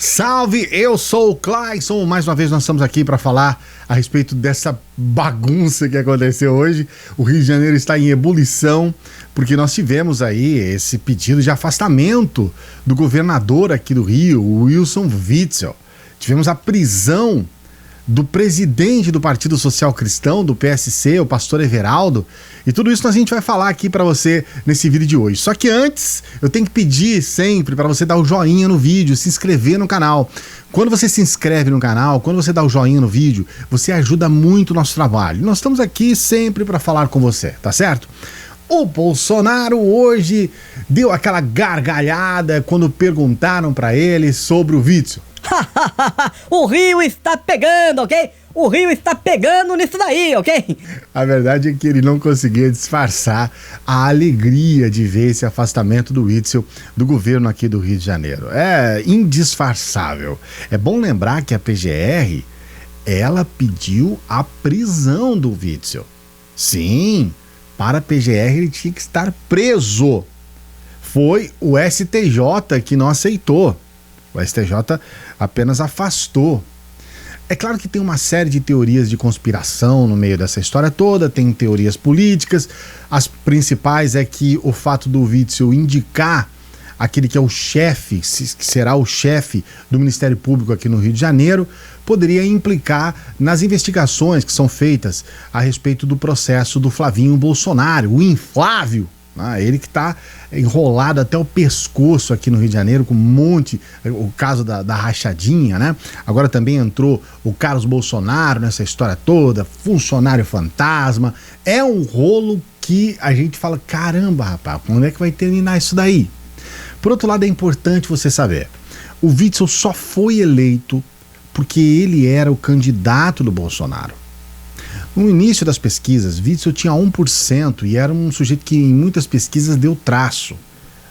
Salve, eu sou o Clayson. Mais uma vez nós estamos aqui para falar a respeito dessa bagunça que aconteceu hoje. O Rio de Janeiro está em ebulição, porque nós tivemos aí esse pedido de afastamento do governador aqui do Rio, o Wilson Witzel. Tivemos a prisão do presidente do Partido Social Cristão, do PSC, o pastor Everaldo, e tudo isso a gente vai falar aqui pra você nesse vídeo de hoje. Só que antes, eu tenho que pedir sempre pra você dar o joinha no vídeo, se inscrever no canal. Quando você se inscreve no canal, quando você dá o joinha no vídeo, você ajuda muito o nosso trabalho. Nós estamos aqui sempre pra falar com você, tá certo? O Bolsonaro hoje deu aquela gargalhada quando perguntaram pra ele sobre o Witzel. O Rio está pegando, ok? O Rio está pegando nisso daí, ok? A verdade é que ele não conseguia disfarçar a alegria de ver esse afastamento do Witzel do governo aqui do Rio de Janeiro. É indisfarçável. É bom lembrar que a PGR, ela pediu a prisão do Witzel. Sim, para a PGR ele tinha que estar preso. Foi o STJ que não aceitou. O STJ apenas afastou. É claro que tem uma série de teorias de conspiração no meio dessa história toda, tem teorias políticas. As principais é que o fato do Witzel indicar aquele que é o chefe, que será o chefe do Ministério Público aqui no Rio de Janeiro, poderia implicar nas investigações que são feitas a respeito do processo do Flavinho Bolsonaro, o Inflávio. Ele que está enrolado até o pescoço aqui no Rio de Janeiro com um monte, o caso da rachadinha, né? Agora também entrou o Carlos Bolsonaro nessa história toda, funcionário fantasma. É um rolo que a gente fala, caramba, rapaz, quando é que vai terminar isso daí? Por outro lado, é importante você saber, o Witzel só foi eleito porque ele era o candidato do Bolsonaro. No início das pesquisas, Witzel tinha 1% e era um sujeito que em muitas pesquisas deu traço,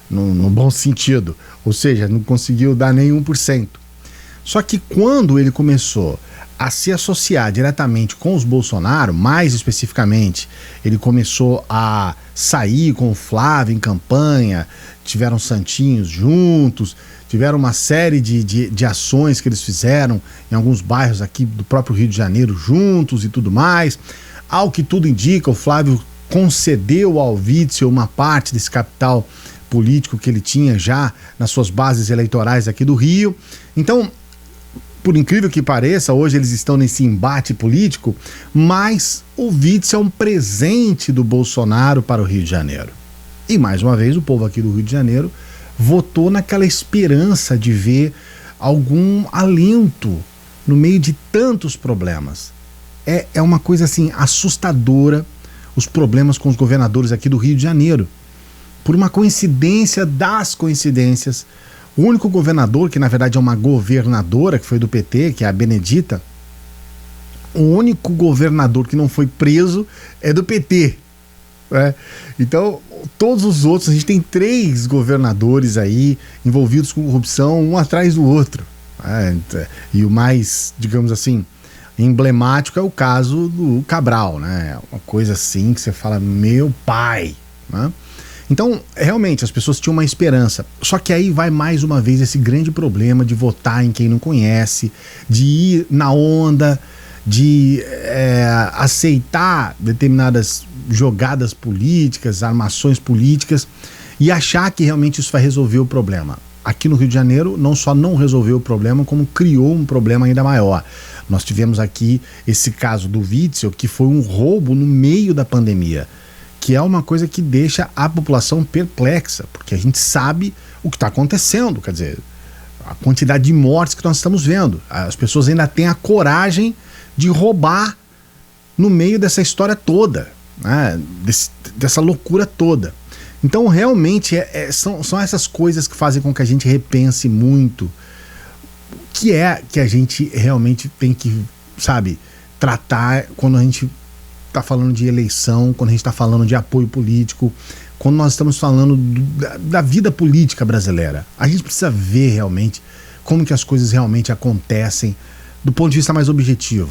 no bom sentido, ou seja, não conseguiu dar nem 1%. Só que quando ele começou a se associar diretamente com os Bolsonaro, mais especificamente, ele começou a sair com o Flávio em campanha, tiveram santinhos juntos, tiveram uma série de ações que eles fizeram em alguns bairros aqui do próprio Rio de Janeiro juntos e tudo mais. Ao que tudo indica, o Flávio concedeu ao Witzel uma parte desse capital político que ele tinha já nas suas bases eleitorais aqui do Rio. Então, por incrível que pareça, hoje eles estão nesse embate político, mas o Witzel é um presente do Bolsonaro para o Rio de Janeiro. E mais uma vez o povo aqui do Rio de Janeiro votou naquela esperança de ver algum alento no meio de tantos problemas. É uma coisa assim assustadora os problemas com os governadores aqui do Rio de Janeiro. Por uma coincidência das coincidências, o único governador, que na verdade é uma governadora, que foi do PT, que é a Benedita, o único governador que não foi preso é do PT. Então, todos os outros, a gente tem 3 governadores aí envolvidos com corrupção, um atrás do outro. E o mais, digamos assim, emblemático é o caso do Cabral, né? Uma coisa assim que você fala, meu pai, né? Então, realmente, as pessoas tinham uma esperança. Só que aí vai mais uma vez esse grande problema de votar em quem não conhece, de ir na onda, de aceitar determinadas jogadas políticas, armações políticas e achar que realmente isso vai resolver o problema. Aqui no Rio de Janeiro não só não resolveu o problema, como criou um problema ainda maior. Nós tivemos aqui esse caso do Witzel, que foi um roubo no meio da pandemia, que é uma coisa que deixa a população perplexa, porque a gente sabe o que está acontecendo, quer dizer, a quantidade de mortes que nós estamos vendo. As pessoas ainda têm a coragem de roubar no meio dessa história toda, né? Dessa loucura toda. Então realmente são essas coisas que fazem com que a gente repense muito o que é que a gente realmente tem que, sabe, tratar quando a gente está falando de eleição, quando a gente está falando de apoio político, quando nós estamos falando da vida política brasileira. A gente precisa ver realmente como que as coisas realmente acontecem do ponto de vista mais objetivo.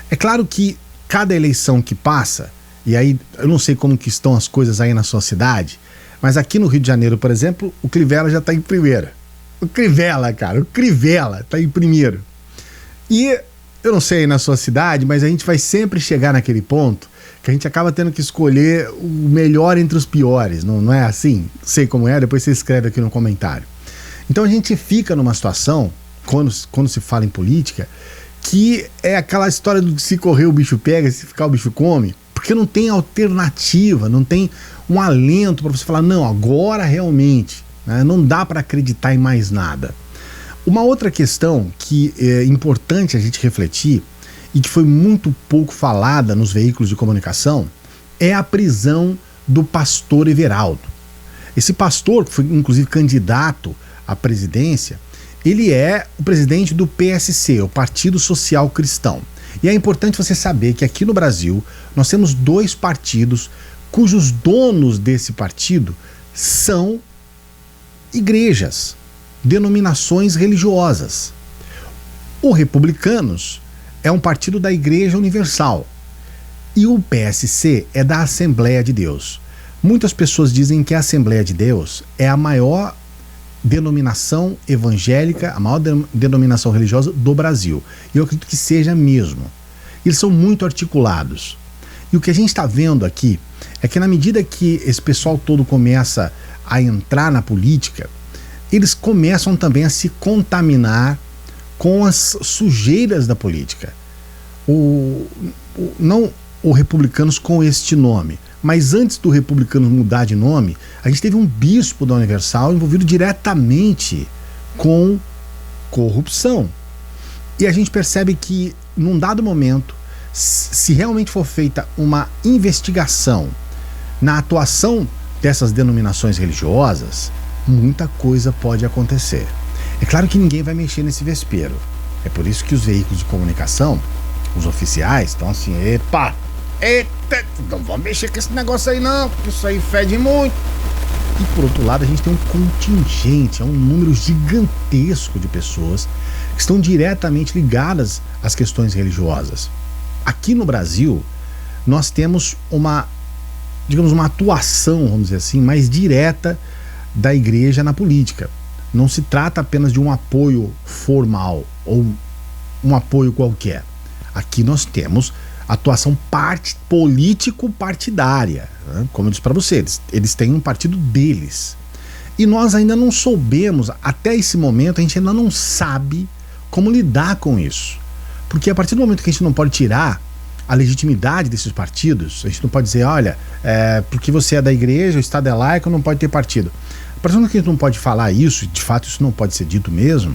É claro que cada eleição que passa, e aí eu não sei como que estão as coisas aí na sua cidade, mas aqui no Rio de Janeiro, por exemplo, o Crivella já está em primeira. O Crivella, cara, o Crivella tá em primeiro. E eu não sei aí na sua cidade, mas a gente vai sempre chegar naquele ponto que a gente acaba tendo que escolher o melhor entre os piores, não é assim? Sei como é, depois você escreve aqui no comentário. Então a gente fica numa situação, quando se fala em política, que é aquela história do se correr o bicho pega, se ficar o bicho come, porque não tem alternativa, não tem um alento para você falar, não, agora realmente, né, não dá para acreditar em mais nada. Uma outra questão que é importante a gente refletir e que foi muito pouco falada nos veículos de comunicação é a prisão do pastor Everaldo. Esse pastor, que foi inclusive candidato à presidência, ele é o presidente do PSC, o Partido Social Cristão. E é importante você saber que aqui no Brasil nós temos dois partidos cujos donos desse partido são igrejas, denominações religiosas. O Republicanos é um partido da Igreja Universal e o PSC é da Assembleia de Deus. Muitas pessoas dizem que a Assembleia de Deus é a maior denominação evangélica, a maior denominação religiosa do Brasil. E eu acredito que seja mesmo. Eles são muito articulados. E o que a gente está vendo aqui é que na medida que esse pessoal todo começa a entrar na política, eles começam também a se contaminar com as sujeiras da política. Não o Republicanos com este nome, mas antes do Republicanos mudar de nome, a gente teve um bispo da Universal envolvido diretamente com corrupção. E a gente percebe que, num dado momento, se realmente for feita uma investigação na atuação dessas denominações religiosas, muita coisa pode acontecer. É claro que ninguém vai mexer nesse vespeiro. É por isso que os veículos de comunicação, os oficiais, estão assim, eita, não vamos mexer com esse negócio aí não, porque isso aí fede muito. E por outro lado, a gente tem um contingente, um número gigantesco de pessoas que estão diretamente ligadas às questões religiosas. Aqui no Brasil, nós temos uma atuação, vamos dizer assim, mais direta da igreja na política. Não se trata apenas de um apoio formal ou um apoio qualquer. Aqui nós temos atuação político-partidária. Né? Como eu disse para vocês, eles têm um partido deles. E nós ainda não soubemos, até esse momento, a gente ainda não sabe como lidar com isso. Porque a partir do momento que a gente não pode tirar a legitimidade desses partidos, a gente não pode dizer, olha, porque você é da igreja, o Estado é laico, não pode ter partido. A partir do momento que a gente não pode falar isso, de fato isso não pode ser dito mesmo,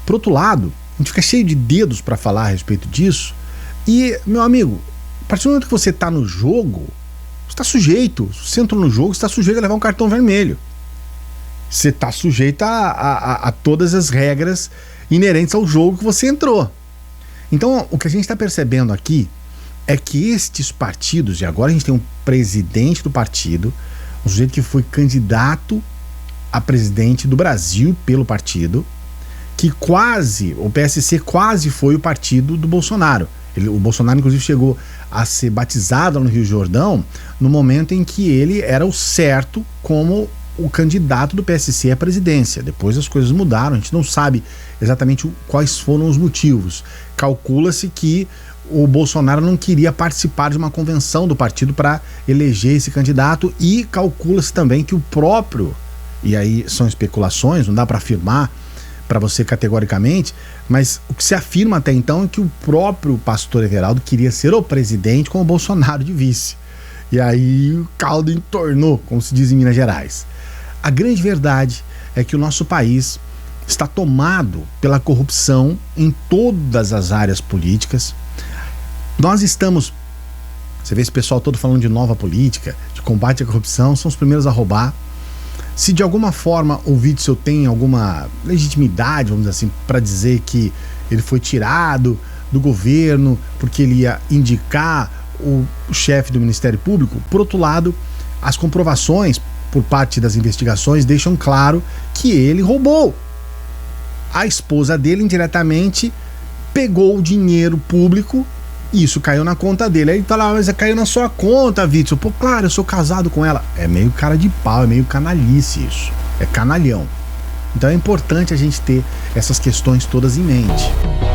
por outro lado, a gente fica cheio de dedos para falar a respeito disso. E, meu amigo, a partir do momento que você está no jogo, você está sujeito. Se você entrou no jogo, você está sujeito a levar um cartão vermelho. Você está sujeito a todas as regras inerentes ao jogo que você entrou. Então, o que a gente está percebendo aqui é que estes partidos, e agora a gente tem um presidente do partido, um sujeito que foi candidato a presidente do Brasil pelo partido, que o PSC quase foi o partido do Bolsonaro. O Bolsonaro, inclusive, chegou a ser batizado no Rio Jordão no momento em que ele era o certo como o candidato do PSC à presidência. Depois as coisas mudaram, a gente não sabe exatamente quais foram os motivos. Calcula-se que o Bolsonaro não queria participar de uma convenção do partido para eleger esse candidato, e calcula-se também que o próprio, e aí são especulações, não dá para afirmar para você categoricamente, mas o que se afirma até então é que o próprio pastor Everaldo queria ser o presidente com o Bolsonaro de vice. E aí o caldo entornou, como se diz em Minas Gerais. A grande verdade é que o nosso país está tomado pela corrupção em todas as áreas políticas. Nós estamos, você vê esse pessoal todo falando de nova política, de combate à corrupção, são os primeiros a roubar. Se de alguma forma o Witzel tem alguma legitimidade, vamos dizer assim, para dizer que ele foi tirado do governo porque ele ia indicar o chefe do Ministério Público, por outro lado, as comprovações por parte das investigações deixam claro que ele roubou. A esposa dele indiretamente pegou o dinheiro público e isso caiu na conta dele. Aí ele tá lá, mas caiu na sua conta, Witzel. Pô, claro, eu sou casado com ela. É meio cara de pau, é meio canalice isso. É canalhão. Então é importante a gente ter essas questões todas em mente.